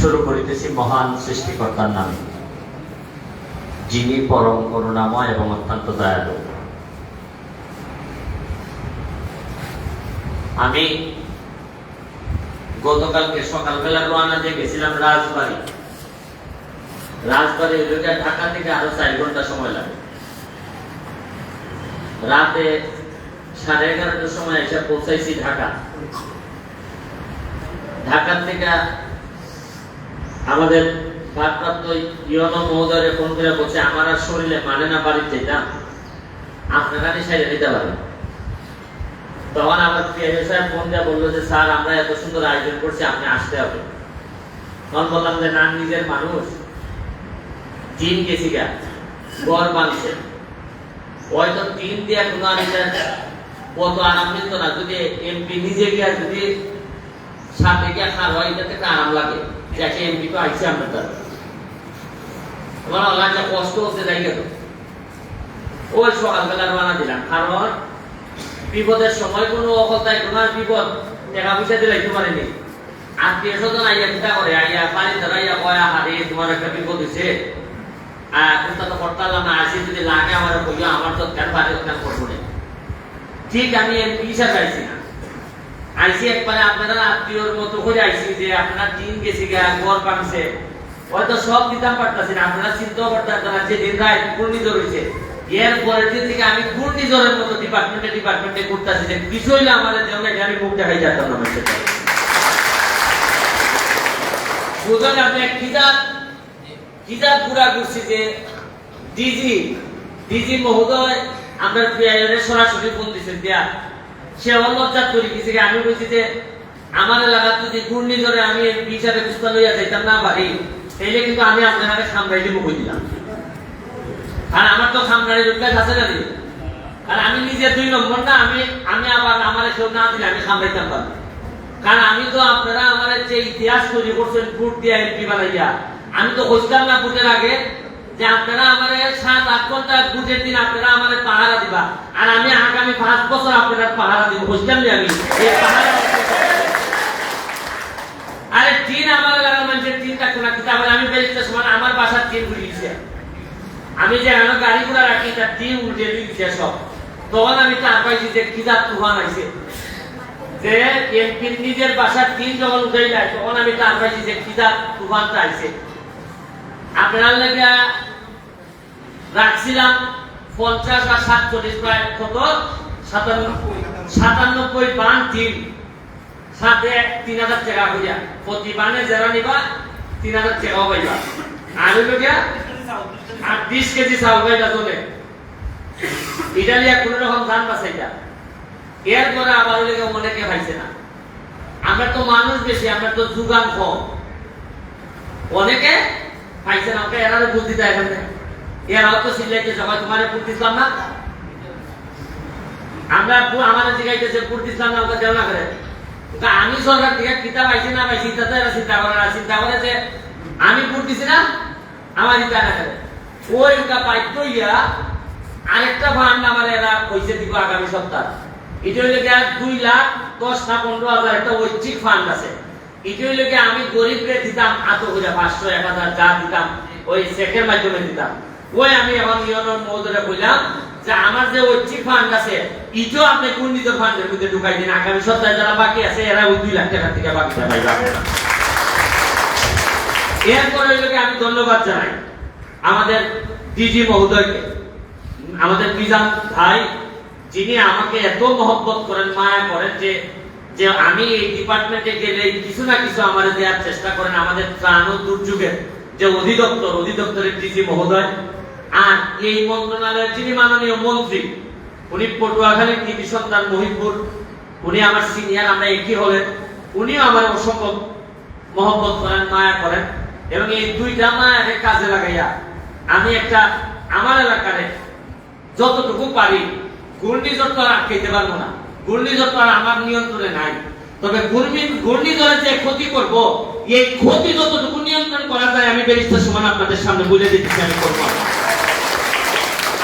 শুরু করিতেছি মহান সৃষ্টিকর্তার নামে, যিনি পরম করুণাময় এবং অত্যন্ত দয়ালু। আমি গতকালকে সকালবেলা রওনা দিয়ে গেছিলাম রাজবাড়ি। ঢাকা থেকে আরো 4 ঘন্টা সময় লাগে। রাতে 11:30টার সময় এসে পৌঁছাইছি ঢাকা। ঢাকা থেকে আমাদের ভারপ্রাপ্ত ইউনো মহোদয় ফোন করে বলছে, আমার আর শরীরে মানে না বাড়িতে যেতাম, আপনারা সাইডে দিতে পারেন। তখন আমার সাহেব ফোন দিয়ে বললো যে, স্যার আমরা এত সুন্দর আয়োজন করছি, আপনি আসতে হবে। তখন বললাম যে, না, নিজের মানুষ, টিম গেছি গা, গড় বানছে, হয়তো টিম দিয়ে কোনো কত আরাম মিলত না। যদি এমপি নিজে গিয়া যদি সাথে গিয়া খার হয়, এটাতে একটা আরাম লাগে যে একটা এমপি তো আইসি আপনার দ্বারা। আমার একটা কষ্ট হচ্ছে, যাই গেল ওই সকালবেলা রওনা দিলাম। কারণ বিপদের সময় কোনো অকলতায় কোনো বিপদ টাকা পয়সা দিলে একটু পারেনি। আত্মীয় স্বজন আইয়া চিন্তা করে, আইয়া বাড়ি ধরাইয়া কয়া, হারে তোমার একটা বিপদ হয়েছে, চিন্তা তো করতে পারলাম না, আসি যদি লাগে আমার কইয়া, আমার তো কেন বাড়ি কেন করবো না। ঠিক আমি এমপি হিসাবে আইসি না, আইসি একবারে আপনারা আত্মীয়র মতো করে আইসি যে আপনারা টিম গেছি গা, ঘর বানছে, হয়তো সব দিতাম পারতাছি না। আপনারা চিন্তাও করতেন না যে দিন রাত ঘূর্ণিঝড় হয়েছে, এর পরের দিন থেকে আমি ঘূর্ণিঝড়ের মতো ডিপার্টমেন্টে ঘুরতেছি যে কিছু হইলে আমাদের যেমন আমি মুখ দেখাই যেতাম না। বুঝলেন আপনি কিজাত ঘুরা ঘুরছি যে ডিজি মহোদয় আমরা সরাসরি ফোন দিচ্ছেন দিয়া, সে অলজ্জাত করি কিছু। আমি বলছি যে আমার এলাকার যদি ঘূর্ণিঝড়ে আমি বিচারে বুঝতে লইয়া যাইতাম না পারি, তাইলে কিন্তু আমি আপনাকে সামরাই দিব কই দিলাম। আর আমার তো সামরাই রূপকাজ আছে না, আর আমি নিজে 2 নম্বর না, আমি আবার আমার কেউ না দিলে আমি সামরাইতাম পারি। কারণ আমি তো আপনারা আমার যে ইতিহাস তৈরি করছেন ভোট দিয়া এমপি বানাইয়া, আমি তো বুঝতাম না ভোটের আগে যে আপনারা আমার 7-8 ঘন্টা ভোটের দিন আপনারা আমার পাহারা দিবা, আর আমি আগামী 5 বছর আপনারা পাহারা দিব। বুঝতাম না আমি এই পাহারা। আরে টিন আমার এলাকার মানুষের টিনটা কোনা কিতাব, আমি বেরিয়ে সময় আমার বাসার টিন ঘুরে গেছে, আমি যে এখন গাড়ি ঘোড়া রাখি তার টিন উল্টে দিয়েছে সব। তখন আমি তার পাইছি যে কিজাত তুফান আইছে, যে এমপির নিজের বাসার টিন যখন উঠে যায়, তখন আমি তার পাইছি যে কিজাত তুফানটা আইছে। আপনার লেগে রাখছিলাম 50 আর 47 প্রায় কত 97 বান টিন, সাথে 3000 টাকা হইয়া প্রতি বানে যারা নিবা 3000 টাকা পাইবা। আর লোকে 20 কেজি চাউল পাইবা চলে ইটালিয়া কোন রকম ধান বাঁচাইটা। এরপরে আবার লোকে অনেকে পাইছে না। আমরা তো মানুষ বেশি, আমরা তো যোগান কম, অনেকে পাইছে না। ওকে এরারে বুদ্ধি দেয় এখানে, এরাও তো সিলাইতে সবাই তোমার বুদ্ধি দিলাম না, আমরা আমাদের জিগাইতেছে বুদ্ধি দিলাম না, ওকে দেও না করে। আমি সরকার থেকে কিতাব পাইছি না পাইছি তাতে এরা চিন্তা করে না, চিন্তা করে যে আমি ভোট দিছি না, আমার ইটা না করে ওই ওটা পাইতো ইয়া আরেকটা ফান্ড আমার এরা পয়সা দিব আগামী সপ্তাহ। এটা হইলে 2,10,15,000 একটা ঐচ্ছিক ফান্ড আছে। এটা হইলে আমি গরিবকে দিতাম আতো করে 500, 1000 যা দিতাম ওই চেকের মাধ্যমে দিতাম। ওই আমি এখন ইউনিয়ন মহোদয় কইলাম যে আমার যে ঐচ্ছিক ফান্ড আছে, এটাও আপনি ঘূর্ণিঝড় ফান্ডের মধ্যে ঢুকাই দিন। আগামী সপ্তাহে যারা বাকি আছে এরা ওই 2 লাখ টাকা থেকে বাকিটা পাইবে। এরপরে হইলে আমি ধন্যবাদ জানাই আমাদের ডিজি মহোদয়কে, আমাদের মিজান ভাই, যিনি আমাকে এত মহব্বত করেন, মায়া করেন যে আমি এই ডিপার্টমেন্টে গেলে কিছু না কিছু আমাদের দেওয়ার চেষ্টা করেন। আমাদের ত্রাণ ও দুর্যোগের যে অধিদপ্তরের ডিজি মহোদয়, আর এই মন্ত্রণালয়ের যিনি মাননীয় মন্ত্রী, উনি পটুয়াখালীর কৃতি সন্তান মহিপুর, উনি আমার সিনিয়র, আমরা একই হলেন। উনিও আমার অসংখ্য মহব্বত করেন, মায়া করেন। এবং এই 2টা মায়াকে কাজে লাগাইয়া আমি একটা আমার এলাকারে যতটুকু পারি, ঘূর্ণিঝড় তো আর আটকাইতে পারবো না, ঘূর্ণিঝড় তো আর আমার নিয়ন্ত্রণে নাই। তবে ঘূর্ণিঝড়ে যে ক্ষতি করব, এই ক্ষতি যতটুকু নিয়ন্ত্রণ করা যায় আমি ব্যারিস্টার সমান আপনাদের সামনে বলে দিচ্ছি আমি করব।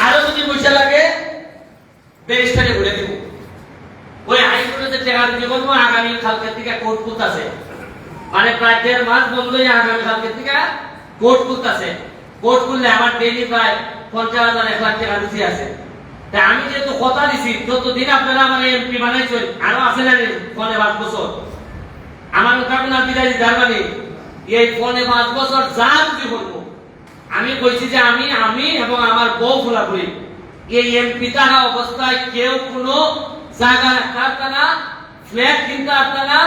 আরো যদি পয়সা লাগে ব্যারিস্টারে বলে দিব, ওই টাকা দিতে বলবো আগামী কালকে থেকে কোর্ট করতেছে, মানে প্রায় 1.5 মাস বন্ধই আগামী কালকে থেকে কোর্ট করতেছে। কোর্ট করলে আমার ডেইলি প্রায় 50,000 1 লাখ টাকা রুচি আছে। তাই আমি যেহেতু কথা দিছি যতদিন আপনারা আমার এমপি বানাইছেন, আরো আছে না ফোনে 5 বছর আমার কাকুনা বিদায় দিতে মানে এই ফোনে 5 বছর যা কিছু বলবো আমি কইছি যে আমি এবং আমার বউ ফুলাফুলি এই এমপি থাকা অবস্থায় কেউ কোনো জায়গা রাখতে না, ফ্ল্যাট কিনতে পারত না,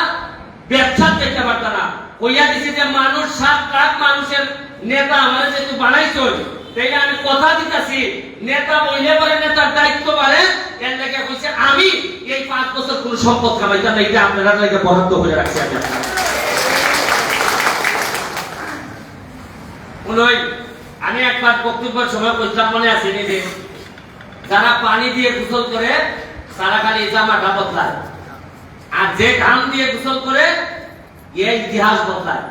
ব্যবসা করতে পারত না। কইয়া দিছি যে মানুষ 7 লাখ মানুষের নেতা আমার যেহেতু বানাইছেন, তাই আমি কথা দিতেছি নেতা বইলে পারে নেতার দায়িত্ব পারে, এর লেগে কইছে আমি এই 5 বছর কোনো সম্পদ কামাইতাম না, এটা আপনারা লেগে বরাদ্দ করে রাখছি। আমি একবার বক্তব্যের সময় কইলাম মনে আছে যে যারা পানি দিয়ে গোসল করে তারা খালি জামাটা বদলায়, আর যে ঘাম দিয়ে গোসল করে এই ইতিহাস বদলায়।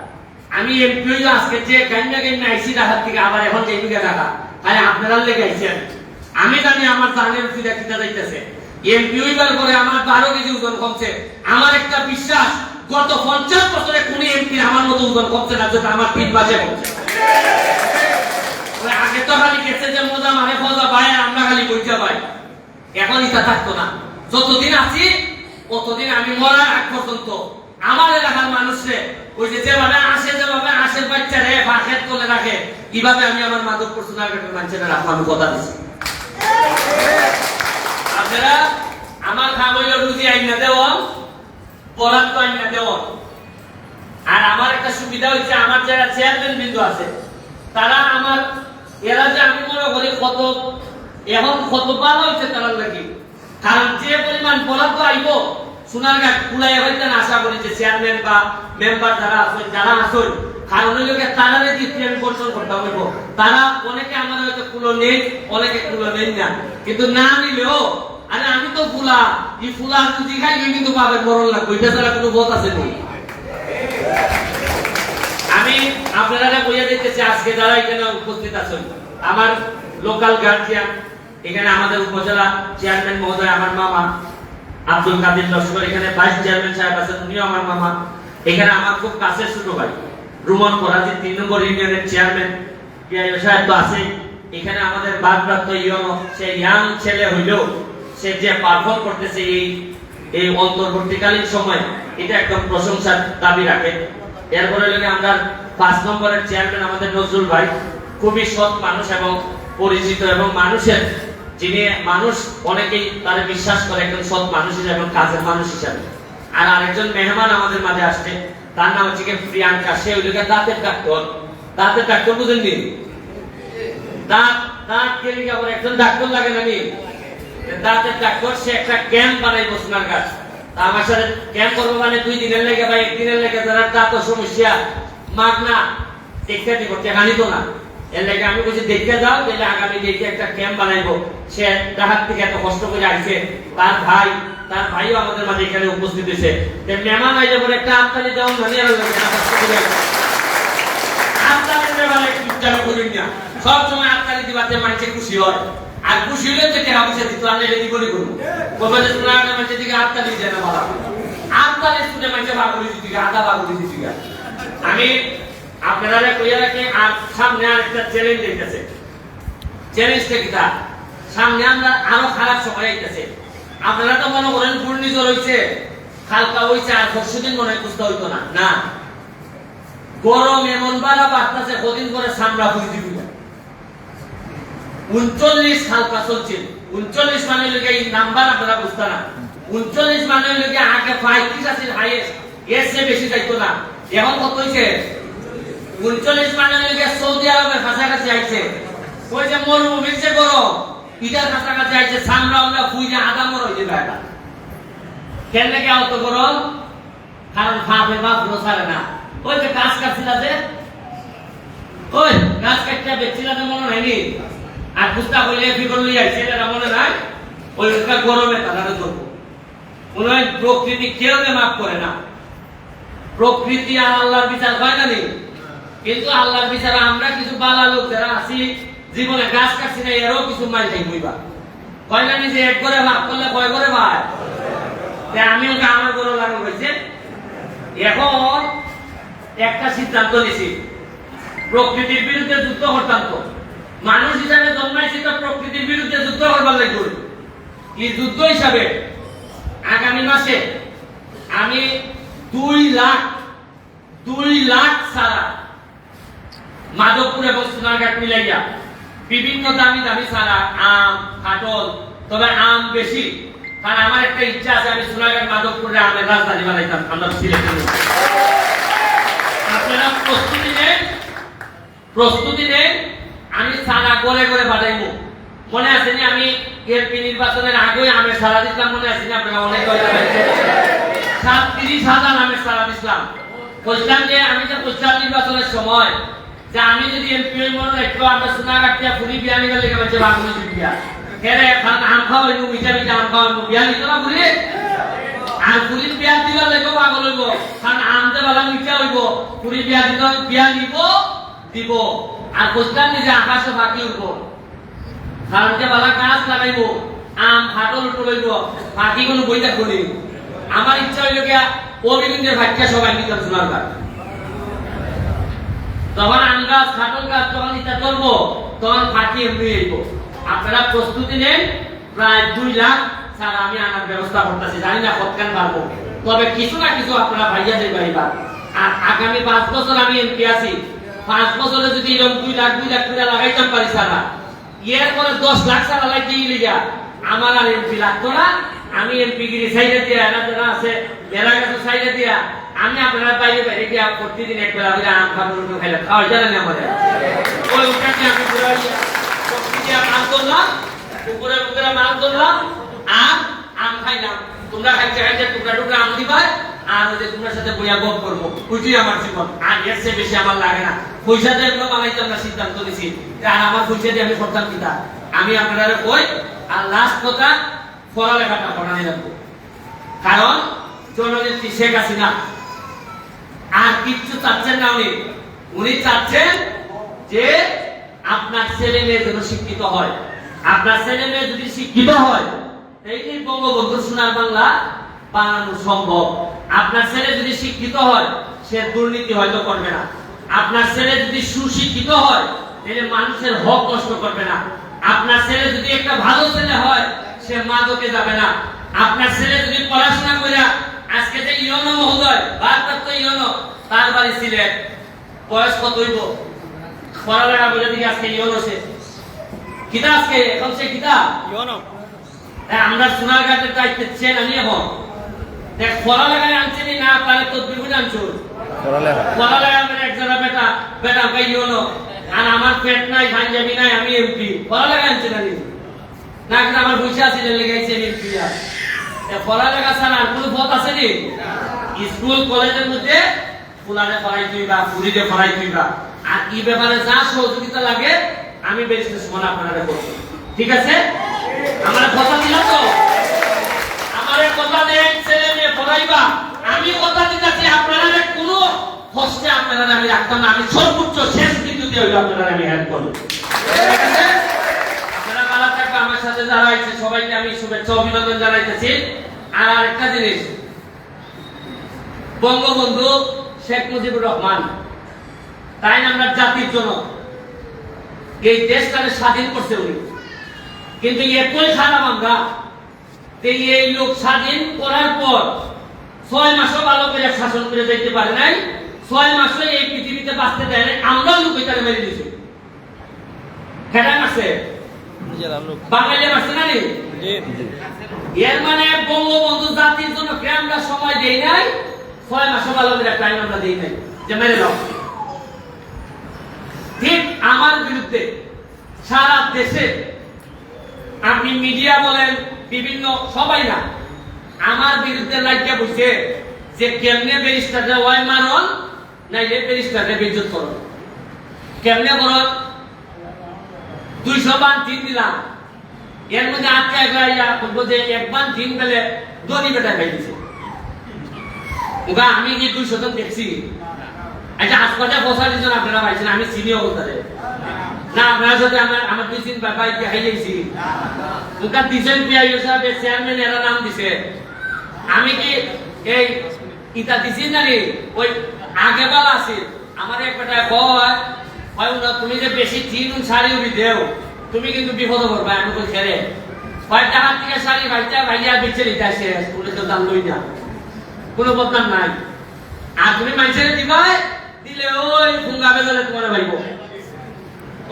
আমি এমপি আজকে যে গাইনা আইসি ঢাকার থেকে আবার এখন যে এদিকে ঢাকা খালি আপনারা লেগে আইছেন, আমি জানি আমার জানের ফিরা কিটা যাইতেছে। এমপি হইবার পরে আমার 12 কেজি ওজন কমছে। আমার একটা বিশ্বাস গত 50 বছরে কোন এমপি আমার মতো ওজন কমছে না, যেটা আমার 3 মাসে কমছে। আগে তো খালি গেছে যে মজা মানে ফজা পায়, আমরা খালি বইটা পাই। এখন ইচ্ছা থাকতো না। যতদিন আছি ততদিন আমি মরার আগ পর্যন্ত আমার এলাকার মানুষরে ওই যে যেভাবে আসে বাচ্চারে বাকেট করে রাখে, কিভাবে আমি আমার মাধবপুর সোনারঘাটের মানুষেরা রাখবো, আমি কথা দিচ্ছি। আপনারা আমার খাবইল রুজি আইনা দেওয়ান, বরাদ্দ আইনা দেওয়ান। আর আমার একটা সুবিধা হচ্ছে আমার যারা চেয়ারম্যান বিন্দু আছে তারা আমার এরা যে আমি মনে করি কত এখন কত ভালো হয়েছে তারা নাকি, কারণ যে পরিমাণ বরাদ্দ আইব সোনারঘাট কুলাই হইতে আশা করি যে চেয়ারম্যান বা মেম্বার যারা আছেন কারণ ওই লোকের তারা ট্রেন কন্ট্রোল করতে হইব। তারা অনেকে আমার হয়তো কুলো নেই, অনেকে কুলো নেই না, কিন্তু না নিলেও আরে আমি তো ফুলা এই ফুলা যদি খাই কিন্তু পাবে মরণ লাগবে, এটা ছাড়া কোনো বোধ আছে নি। আমি আপনারা কইয়া দিতেছি আজকে যারা এখানে উপস্থিত আছেন আমার লোকাল গার্জিয়ান, এখানে আমাদের উপজেলা চেয়ারম্যান মহোদয় আমার মামা আব্দুল কাদের লস্কর, এখানে ভাইস চেয়ারম্যান সাহেব আছেন উনিও আমার মামা, এখানে আমার খুব কাছের ছোট ভাই রুমন ফরাজি 3 নম্বর ইউনিয়নের চেয়ারম্যান পিআইও সাহেব তো আছে, এখানে আমাদের বাদপ্রাপ্ত সে ইয়াং ছেলে হইলেও সে যে পারফর্ম করতেছে এই অন্তর্বর্তীকালীন সময় এটা একদম প্রশংসার দাবি রাখে। এরপরে আমরা 5 নম্বরের চেয়ারম্যান আমাদের নজরুল ভাই, খুবই সৎ মানুষ এবং পরিচিত এবং মানুষের যিনি মানুষ অনেকেই তার বিশ্বাস করে একজন সৎ মানুষ হিসেবে এবং কাজের মানুষ হিসেবে। আর আরেকজন মেহমান আমাদের মাঝে আসছে, তার নাম হচ্ছে প্রিয়াঙ্কা, সে ওই লোকের দাঁতের ডাক্তার বুঝেননি, দাঁত কেলিকা করে একজন ডাক্তার লাগে নাকি দাঁতের ডাক্তার, সে একটা ক্যাম্প বানাইবো সোনারঘাট। তা আমার সাথে ক্যাম্প করবো মানে 2 দিনের লেগে বা 1 দিনের লেগে যারা দাঁতের সমস্যা মাগনা দেখতে দিব, টাকা নিত না। এর লেগে আমি বলছি দেখতে যাও, তাহলে আগামী দেখে একটা ক্যাম্প বানাইবো। সে ঢাকার থেকে এত কষ্ট করে আসছে, তার ভাইও আমাদের মাঝে এখানে উপস্থিত হয়েছে। মেহমান আইলে পরে একটা আমদানি দেওয়া মানে সব সময় আমদানি দিবাতে মানুষের খুশি হয়, আর খুশি হলে তো টাকা পয়সা দিত আনলে রেডি করে করবো মানুষের দিকে আমদানি দেয় না বলা আমদানি শুনে মানুষের বাগুলি দিতে আধা বাগুলি দিতে। আমি আপনারা কইয়া রাখি আর সামনে আরেকটা চ্যালেঞ্জ দিতেছে। চ্যালেঞ্জটা কি? সামনে আমরা আরো খারাপ সময় আইতেছে। আপনারা তো মনে করেন ঘূর্ণিঝড় হইছে, হালকা হইছে, আর 10 দিন মনে বুঝতে হইতো না। না, গরম এমন বাড়া বাড়তেছে, কদিন করে সামরা ফুই দিবি 39 হালকা চলছে। 39 মানে লোকে এই নাম্বার আপনারা বুঝতে না। 39 মানে লোকে আগে 35 আছে হাইয়েস্ট, এর চেয়ে বেশি যাইতো না। এখন কত হইছে? 39 মানে লোকে সৌদি আরবের কাছাকাছি আইছে। ওই যে মরুভূমির যে গরম ইটার কাছাকাছি আইছে, সামরা আমরা ফুই যে আধা মর হইছে এটা। কেন লাগে অত গরম? কারণ ফাঁপে বাপ রোসারে না। ওই যে গাছ কাটছিলা যে, ওই গাছ কাটটা বেচছিলা তো মনে হয়নি, আর পুস্তা হইলে ফিগর লই আইছে এটা মনে নাই। ওই গরমে তারা ধরবো। মনে হয় প্রকৃতি কেউ মাফ করে না। প্রকৃতি আর আল্লাহর বিচার হয় না, কিন্তু আল্লাহর বিচারে আমরা কিছু বালা লোক যারা আছি জীবনে গাছ কাটছি না, এরও কিছু মাইল খাই বইবা কয় না যে এক করে ভাগ করলে কয় করে ভাই আমি ওকে আমার বড় লাগলো হয়েছে। এখন একটা সিদ্ধান্ত নিছি, প্রকৃতির বিরুদ্ধে যুদ্ধ করতাম তো, মানুষ হিসাবে জন্মাইছি তো প্রকৃতির বিরুদ্ধে যুদ্ধ করবার লাগবে। কি যুদ্ধ হিসাবে আগামী মাসে আমি 2 লাখ সারা মাধবপুর এবং সোনারঘাট মিলাইয়া বিভিন্ন দামি দামি সারা, আম, কাঁঠাল, তবে আম বেশি, কারণ আমার একটা ইচ্ছা আছে আমি সোনারঘাট মাধবপুরে আমের রাজধানী বানাইতাম আমরা সিলেটের। আপনারা প্রস্তুতি নেন, আমি সারা করে করে পাঠাইবো। মনে আছে নি আমি এমপি নির্বাচনের আগে আমের সারা দিতাম, মনে আছে নি আপনারা? অনেক 30,000 আমের সারা দিছিলাম। বলছিলাম যে আমি যে প্রচার নির্বাচনের সময় যে আমি যদি এমপি হই মনে রাখবো আমরা সোনারঘাট থেকে পুরি বিয়া নিবার লেগে বলছে বাংলা বিয়া কেরে কারণ আম খাওয়াইব, মিঠা মিঠা আম খাওয়াইব, বিয়া নিত না পুরি আর পুরীর বিয়া দিবার লেগে পাগল হইব, কারণ আমতে বেলা মিঠা হইব, পুরি বিয়া দিত বিয়া দিব আর বলছিলাম যে আকাশে ফাঁকি উঠবো, কারণ যে বেলা গাছ লাগাইব আম ফাটল উঠে লইব, ফাঁকি কোনো বইটা করি। আমার ইচ্ছা হইল গিয়া অভিনন্দের ভাগ্যা সবাই নিতাম সোনারঘাট। তখন আম গাছ ফাটল গাছ যখন ইচ্ছা করবো তখন ফাঁকি এমনি হইব। আপনারা প্রস্তুতি নেন, প্রায় 2 লাখ সারা আমি আনার ব্যবস্থা করতেছি, জানি না কতখান পারবো, তবে কিছু না কিছু আপনারা ভাইয়া দেবেন এবার। আর আগামী 5 বছর আমি এমপি আছি, 5 বছরে যদি এরকম 2 লাখ করে লাগাইতাম পারি সারা, এর পরে 10 লাখ সারা লাগাইতে গেলে আমার আর এমপি লাগতো না। আমি এমপি গিরি সাইডে দিয়া এরা আছে মেলা গাছ সাইডে দিয়া আমি আপনারা বাইরে বাইরে গিয়া প্রতিদিন এক বেলা করে আম খাবো খাইলাম, খাওয়া জানেন আমাদের ওই ওটাকে আমি পুরো মাছ ধরলাম, পুকুরে মাছ ধরলাম, আম খাইলাম, তোমরা খাইতে খাইতে টুকরা আম দিবা আর ওই যে তোমার সাথে বইয়া গপ করবো, ওইটাই আমার জীবন। আর এর চেয়ে বেশি আমার লাগে না। পয়সা দিয়ে এগুলো বানাইতাম না, সিদ্ধান্ত নিয়েছি আর আমার পয়সা দিয়ে আমি করতাম কিনা আমি আপনারা কই। আর লাস্ট কথা, পড়ালেখাটা পড়ানি রাখবো, কারণ জননেত্রী শেখ হাসিনা আর কিচ্ছু চাচ্ছেন না। উনি চাচ্ছেন যে আপনার ছেলে মেয়ে যেন শিক্ষিত হয়। আপনার ছেলে মেয়ে যদি শিক্ষিত হয় এই বঙ্গবন্ধু সোনার বাংলা বানানো সম্ভব। আপনার ছেলে যদি শিক্ষিত হয় সে দুর্নীতি হয়তো করবে না। আপনার ছেলে যদি সুশিক্ষিত হয় তাহলে মানুষের হক নষ্ট করবে না। আপনার ছেলে যদি একটা ভালো ছেলে হয় সে মাদকে যাবে না। আপনার ছেলে যদি পড়াশোনা করে আজকে যে ইউনো মহোদয় ভারপ্রাপ্ত ইউনো তার বাড়ি সিলেট, বয়স কত হইব? পড়ালেখা বলে দিকে আজকে ইউনো সে কিতা, আজকে এখন সে কিতা ইউনো। আমরা সোনারঘাটের দায়িত্বে ছেন আমি এখন দেখ পড়ালেখায় আনছেনি না তাহলে তো বিভিন্ন আনছো পড়ালেখা মানে একজনের বেটা ভাই ইউনো আর আমার পেট নাই পাঞ্জাবি নাই আমি এমপি, পড়ালেখা আনছে না না কিন্তু আমার বুঝে আছে লেগেছে এমপি। আর পড়ালেখা ছাড়া আর কোনো পথ আছে নি? স্কুল কলেজের মধ্যে ফুলারে পড়াই তুইবা, পুরীতে পড়াই তুইবা, আর কি ব্যাপারে যা সহযোগিতা লাগে আমি বেরিয়ে সমান আপনারা করবো, ঠিক আছে? আমার কথা দিলাম তো, আমার কথা দেন ছেলে মেয়ে পড়াইবা, আমি কথা দিতেছি আপনারা কোনো কষ্টে আপনারা আমি রাখতাম না। আমি সর্বোচ্চ শেষ বিন্দুতে হইল আপনারা আমি হেল্প করবো, ঠিক আছে? আপনারা ভালো থাকবে। আমার সাথে যারা আছে সবাইকে আমি শুভেচ্ছা অভিনন্দন জানাইতেছি। আর আরেকটা জিনিস, বঙ্গবন্ধু শেখ মুজিবুর রহমান তাই আমরা জাতির জন্য এই দেশটাকে স্বাধীন করছে উনি, কিন্তু একই খারাপ আমরা এই লোক স্বাধীন করার পর 6 মাসও ভালো করে শাসন করে যেতে পারে নাই, 6 মাসও এই পৃথিবীতে বাঁচতে দেয় নাই। আমরা লোক এটাকে মেরে দিছি, হেডাং আছে বাঙালি মারছে না? এর মানে বঙ্গবন্ধু জাতির জন্য আমরা সময় দেই নাই, 6 মাসও ভালো করে টাইম আমরা দেই নাই যে মেরে দাও। ঠিক আমার বিরুদ্ধে সারা দেশে আপনি মিডিয়া বলেন বিভিন্ন সবাই না আমার বিরুদ্ধে লাগিয়ে বসে যে কেমনে ব্যারিস্টাররা ওই মারণ নাইলে ব্যারিস্টাররা বিদ্যুৎ করুন, কেমনে করুন 200 বান 3 দিলাম, এর মধ্যে আটকে গেলাইয়া বলবো যে 1 বান 3 পেলে দড়ি বেটা খাই দিছে। ওগা আমি কি 200 জন দেখছি? আচ্ছা হাসপাতালে বসা দিয়েছেন আপনারা পাইছেন, আমি চিনিও বলতে না আপনার সাথে আমার 2-3 বাইক খাই গেছি। ওটা দিছেন পিআইও সাহেব চেয়ারম্যান এরা নাম দিছে, আমি কি এই ইটা দিছি জানি ওই আগে বালা আছে আমার একটা কয় হয় না তুমি যে বেশি তিন শাড়ি উড়ি দেও তুমি কিন্তু বিপদ করবা আমি কই ছেড়ে কয়টা হাত থেকে শাড়ি ভাইটা ভাইয়া বেচে নিতে আসে স্কুলে তো দাম লই না কোনো বদনাম নাই আর তুমি মাইছেরে দিবা দিলে ওই ফুঙ্গা বেজলে তোমার ভাইবো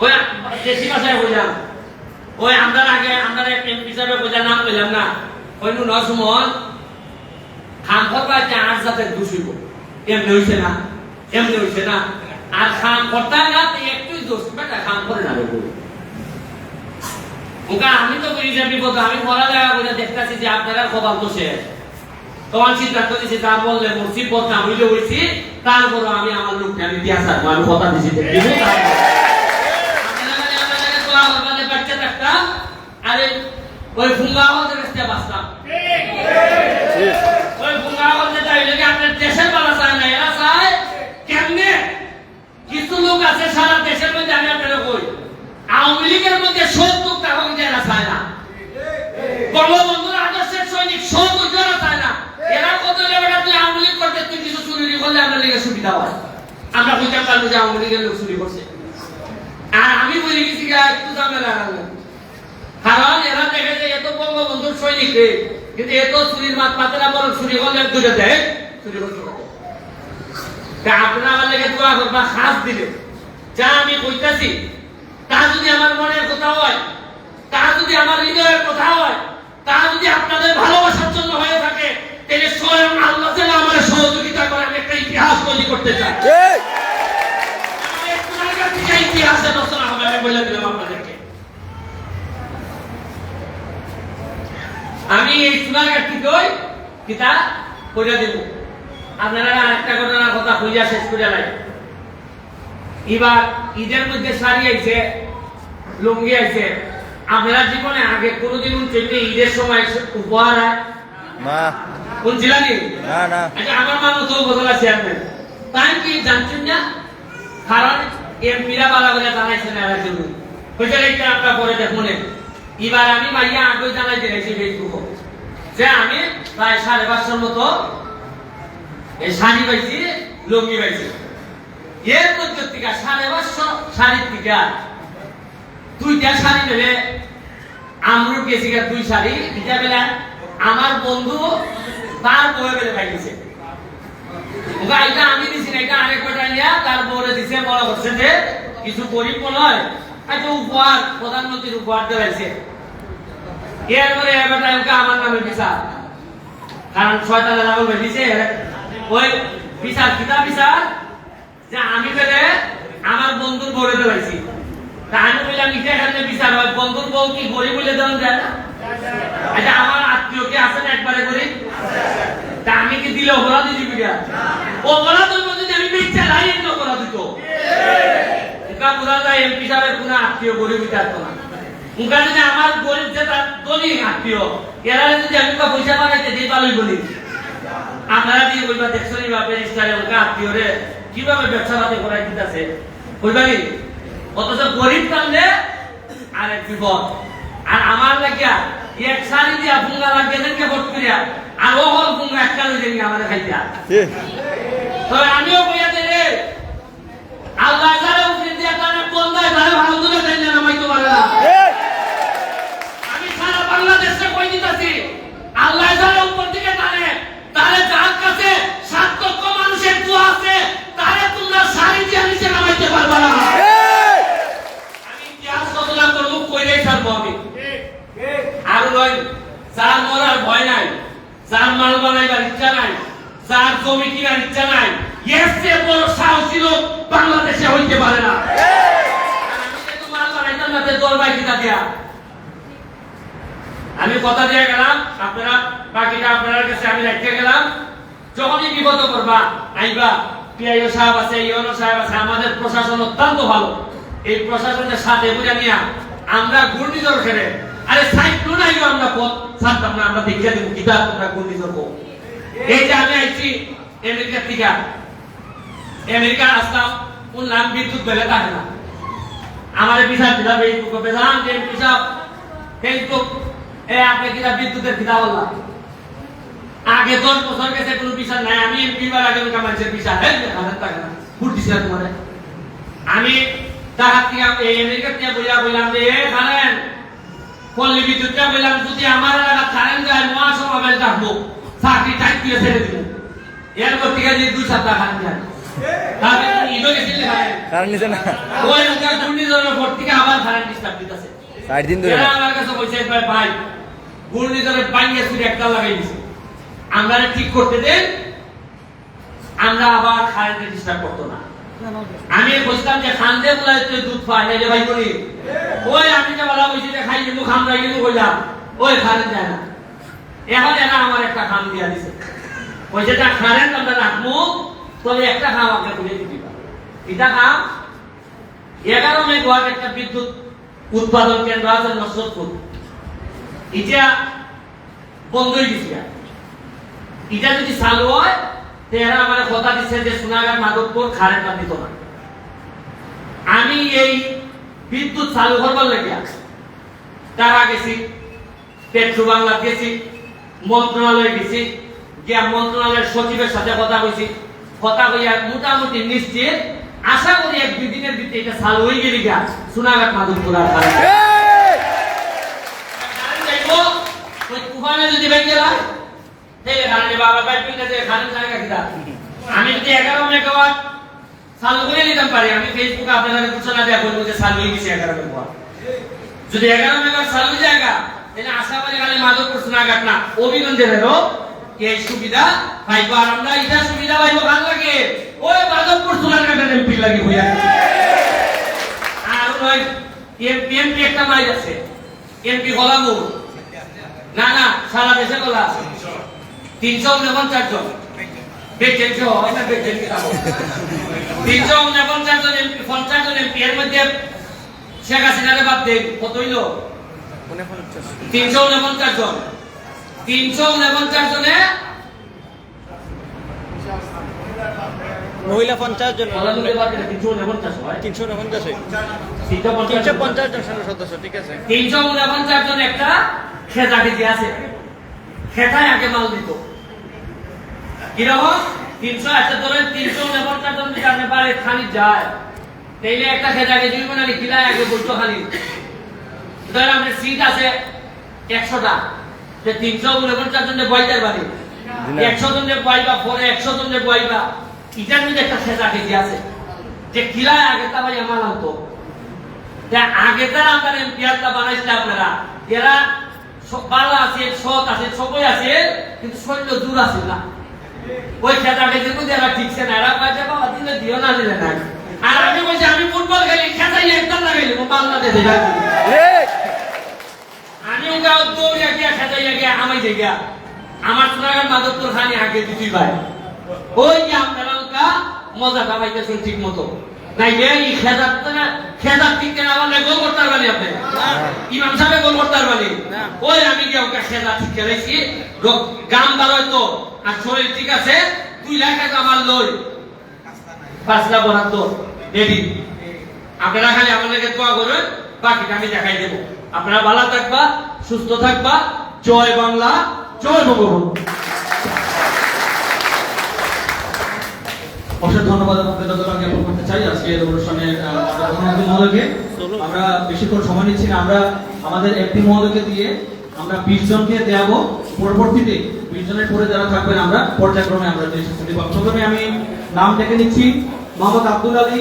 ওই দেশি ভাষায় বললাম ওই আমরা আগে আমরা এমপি হিসাবে বোঝার নাম পেলাম না ওই নসমন খাম করবা যে আর যাতে দুষিব এমনি হইছে না এমনি হইছে না আর খাম করতে না একটুই দোষ বেটা খাম করে না বলবো ওকে আমি তো করি যে বিপদ আমি পড়া জায়গা করে দেখতেছি যে আপনারা কবাল তো শেষ তখন সিদ্ধান্ত দিয়েছি তা বললে মসজিদ পথ না হইলে হয়েছি তারপর আমি আমার লোককে আমি দিয়ে আসবো আমি কথা দিয়েছি আরে ওই ফুঙ্গা হতে রাস্তা বাসতাম ওই ফুঙ্গা হতে চাইলে কি আপনার দেশের বালা চায় না এরা চায় কেমনে কিছু লোক আছে সারা দেশের মধ্যে আমি আপনারা কই আওয়ামী লীগের মধ্যে 70 টাকা কিন্তু এরা চায় না বঙ্গবন্ধুর আদর্শের সৈনিক 70 জনা চায় না এরা কত লেবেটা তুই আওয়ামী লীগ করতে তুই কিছু চুরি করলে আমরা লীগের সুবিধা হয় আমরা বুঝতে পারবো যে আওয়ামী লীগের লোক চুরি করছে আর আমি বলে গেছি একটু ঝামেলা লাগলো কারণ এরা দেখে যে এত বঙ্গবন্ধুর সৈনিক কিন্তু এত চুরির মাত পাতে না বরং চুরি করলে দুটো দেয় চুরি করতে আপনারা আমার লেগে দোয়া করবা খাস দিলে যা আমি কইতাছি তা যদি আমার মনের কথা হয় তা যদি আমার হৃদয়ের কথা হয় তা যদি আপনাদের ভালোবাসার জন্য হয়ে থাকে তাহলে স্বয়ং আল্লাহ যেন আমার সহযোগিতা করে আমি একটা ইতিহাস তৈরি করতে চাই ইতিহাসে রচনা হবে আমি বলে দিলাম আপনাদেরকে আমি এই সোনারঘাট থেকে ওই কিতা কইরা দেব আপনারা আরেকটা ঘটনার কথা কইয়া শেষ করে লাই এবার ঈদের মধ্যে শাড়ি আইছে লুঙ্গি আইছে আপনারা জীবনে আগে কোনোদিন চলতে ঈদের সময় উপহার হয় না কোন ছিলানি না না আচ্ছা আমার মানুষ তো বদলা চেয়ারম্যান তাই কি জানছেন না কারণ এমপিরা বালা বলে জানাইছেন এরা জন্য কইতে একটা আপনারা পরে দেখুন এবার আমি ভাইয়া আগে জানাই দিয়েছি ফেসবুকে যে আমি প্রায় 550 মতো এই শাড়ি পাইছি লুঙ্গি পাইছি এর মধ্যে থেকে 550 শাড়ির থেকে 2টা শাড়ি নেবে আমরুট গেছি দুই শাড়ি এটা বেলা আমার বন্ধু তার বউয়ে বেলে পাইছে ওগা এটা আমি দিছি না এটা আরেক কটা নিয়া তার বউরে দিছে বড় করছে যে কিছু গরিব নয় একটা উপহার প্রধানমন্ত্রীর উপহার দেওয়াইছে এরপরে এবারটা ওকে আমার নামে বিচার কারণ শয়তানের নামে বেরিয়েছে ওই বিচার কিতা বিচার যে আমি বেলে আমার বন্ধুর বউরে দেওয়াইছি তা আমি বললাম এখানে বিচার হয় বন্ধুর বউ কি গরিব বলে দেওয়া যায় না আচ্ছা আমার আত্মীয় কি আছে না একবারে গরিব তা আমি কি দিলে অপরাধ দিবি না অপরাধ যদি আমি বিচার লাই এমনি অপরাধ দিত ওকা বোঝা যায় এমপি সাহেবের কোনো আত্মীয় গরিব বিচারতো না ওকা যদি আমার গরিব যে তার দলিল আত্মীয় এরা যদি আমি পয়সা পাঠাইতে দিই ভালোই বলি আপনারা দিয়ে বলবা দেখছনি বা ব্যারিস্টারে ওকা আত্মীয় রে কিভাবে ব্যবসা পাতি করাই দিতেছে বলবা কি অথচ গরিব কান্দে আর এক বিপদ আর আমার লাগিয়া এক শাড়ি দিয়া ফুঙ্গা লাগিয়ে দেনকে ভোট করিয়া আর ও হল ফুঙ্গা একটা লই দেন আমাদের খাইতা তবে আমিও কইয়া দেই রে আল্লাহ যারা উপরে দিয়া তারে বন্দায় যারা ভালো করে দেন না নামাইতে পারে না আমি সারা বাংলাদেশে কই দিতাছি আল্লাহ যারা উপর দিকে টানে তারে যার কাছে 7 লক্ষ মানুষের দোয়া আছে তারে তোমরা শাড়ি দিয়া নিচে নামাইতে পারবা না আর নয় যার মরার ভয় নাই যার মাল বানাইবার ইচ্ছা নাই যার জমি কিনার ইচ্ছা নাই এর চেয়ে বড় সাহসী লোক বাংলাদেশে হইতে পারে না মাল বানাইতাম না দরবাই কিতা দিয়া আমি কথা দিয়ে গেলাম আপনারা বাকিটা আপনার কাছে আমি রেখে গেলাম যখনই বিপদ করবা আইবা পিআইও সাহেব আছে ইউনো সাহেব আছে আমাদের প্রশাসন অত্যন্ত ভালো এই প্রশাসনের সাথে বুঝা নিয়া আমরা ঘূর্ণিঝড় খেলে আরে সাইক্লোন আইলো আমরা পথ ছাড়তাম না আমরা দেখিয়ে দেবো কিতা তোমরা ঘূর্ণিঝড় কো এই যে আমি আইছি আমেরিকা থেকে আমেরিকা আসলাম কোন নাম বিদ্যুৎ বেলে থাকে না আমার বিচার দিলাম ফেসবুকে বেজান যে বিচার ফেসবুক এ আপনি কিতা বিদ্যুতের কিতা বললাম আগে 10 বছর গেছে কোনো বিচার নাই, আমি এমপি বার আগে মানুষের বিচার হ্যাঁ হাজার টাকা না ভোট দিছিল তোমার। আমি তাহার থেকে আমেরিকা থেকে বললাম যে এ খালেন পল্লী বিদ্যুৎটা বললাম যদি আমার এলাকা কারেন্ট যায় মহাসমাবেশ ডাকবো, চাকরি টাইট দিয়ে ছেড়ে দিব। এরপর থেকে যে 2 সপ্তাহ খান যায় তাহলে ঈদও গেছিলে কারণ নিছে না ওই লোকের ঘূর্ণিঝড়ের পর থেকে আবার কারেন্ট ডিস্টার্ব দিতেছে। 60 দিন ধরে এরা আমার কাছে বলছে ভাই ঘূর্ণিঝড়ের বাইরে শুধু একটা লাগাই দিছে, আমরা ঠিক করতে দেন, আমরা আবার কারেন্ট ডিস্টার্ব করতো না। আমি বুঝতাম যে খান্দে বলে দুধ পায় না রে ভাই করি, ওই আমি যে বলা বলছি যে খাই কিন্তু খামরা কিন্তু বললাম ওই কারেন্ট যায় না। এখন এরা আমার একটা খাম দিয়া দিছে, ওই যেটা কারেন্ট আমরা রাখবো তবে একটা খাম আপনার তুলে দিবা। এটা খাম 11 মেগাওয়াট একটা বিদ্যুৎ উৎপাদন কেন্দ্র আছে নসরতপুর, এটা বন্ধ হয়ে গেছে। এটা যদি চালু হয় এরা আমার কথা দিচ্ছে যে সোনাগার মাধবপুর কারেন্ট দিত না। আমি এই বিদ্যুৎ চালু করবার লাগিয়া তারা গেছি, পেট্রো বাংলা গেছি, মন্ত্রণালয়ে গেছি, গিয়া মন্ত্রণালয়ের সচিবের সাথে কথা কইছি, কথা কইয়া মোটামুটি নিশ্চিত আশা করি 1-2 দিনের ভিতরে এটা চালু হয়ে গেলে গিয়া সোনাগার মাধবপুর আর কারেন্ট যাইবো। ওই তুফানে যদি ভেঙে যায় আমি যদি 11 মেগাওয়াট চালু করে নিতাম পারি, আমি ফেসবুকে আপনাদের ঘোষণা দেওয়া বলবো যে চালু হয়ে গেছে 11 মেগাওয়াট। যদি 11 মেগাওয়াট চালু জায়গা তাহলে আশাবাদী খালি মাধবপুর সোনাঘাট না অভিগঞ্জেরও এই সুবিধা পাইবো। আর আমরা এটা সুবিধা পাইবো ভালো লাগে ওই মাধবপুর সোনাঘাটের এমপি লাগে হইয়া। আর ওই এমপি একটা মাই আছে, এমপি গলামু না না সারা দেশে গলা আছে 349 জন, 349 জন এমপি, 50 জন এমপি। এর মধ্যে শেখ হাসিনারে বাদ দেন কত হইল? 349 জন। 349 জনে মহিলা 50 জন, 349 হয়, 349 350 জন সদস্য, ঠিক আছে। 349 জন একটা খেতা খেতে আছে, খেতায় আগে মাল দিত কিরকম 300 একটা ধরেন 349 জন যদি আপনি পারে খালি যায় তাইলে একটা খেতা খেতে দিব না কিলায় আগে বলতো খালি ধরেন আপনার সিট আছে 100টা, যে 349 জনের বইটার বাড়ি 100 জনের বইবা, পরে 100 জনের বইবা, এটার মধ্যে একটা খেতা খেতে আছে যে কিলায় আগে তা ভাই আমার আনতো আগে তারা আপনার এমপিআরটা বানাইছে আপনারা, এরা ভালো আছে, সৎ আছে, সবই আছে, কিন্তু সৈন্য দূর আছে না। ওই খেতা খেতে মধ্যে এরা ঠিকছে না, এরা পাইছে বাবা দিলে দিও না দিলে না। আর আমি বলছি আমি ফুটবল খেলি, খেতাই একদম লাগাইলি বাংলাদেশে আমি গাঁও দৌড়িয়া গিয়া খেতাইয়া গিয়া আমাই জায়গা আমার সোনাগার মাধবপুর খানি আগে দুই ভাই ওই যে আপনারা মজাটা পাইতেছেন ঠিক মতো নাই এই খেদার না খেদার ঠিক না বললে গোল করতে পারবেন আপনি ইমাম সাহেব গোল করতে পারবেন ওই আমি কি ওকে খেদা ঠিক করেছি গাম বাড়াই তো আর শরীর ঠিক আছে 2 লাখ টাকা আমার লই 5 লাখ বরাদ্দ রেডি আপনারা খালি আমাদেরকে দোয়া করুন বাকিটা আমি দেখাই দেব আপনারা ভালো থাকবা সুস্থ থাকবা জয় বাংলা জয় বঙ্গবন্ধু অশেষ ধন্যবাদ কৃতজ্ঞতা জ্ঞাপন করতে চাই আজকের অনুষ্ঠানে প্রধানমন্ত্রী মহোদয়কে। আমরা বেশিক্ষণ সময় নিচ্ছি না, আমরা আমাদের এমপি মহোদয়কে দিয়ে আমরা 20 জনকে দেওয়াবো, পরবর্তীতে 20 জনের পরে যারা থাকবেন আমরা পর্যায়ক্রমে আমরা প্রথমে আমি নাম ডেকে নিচ্ছি মোহাম্মদ আব্দুল আলী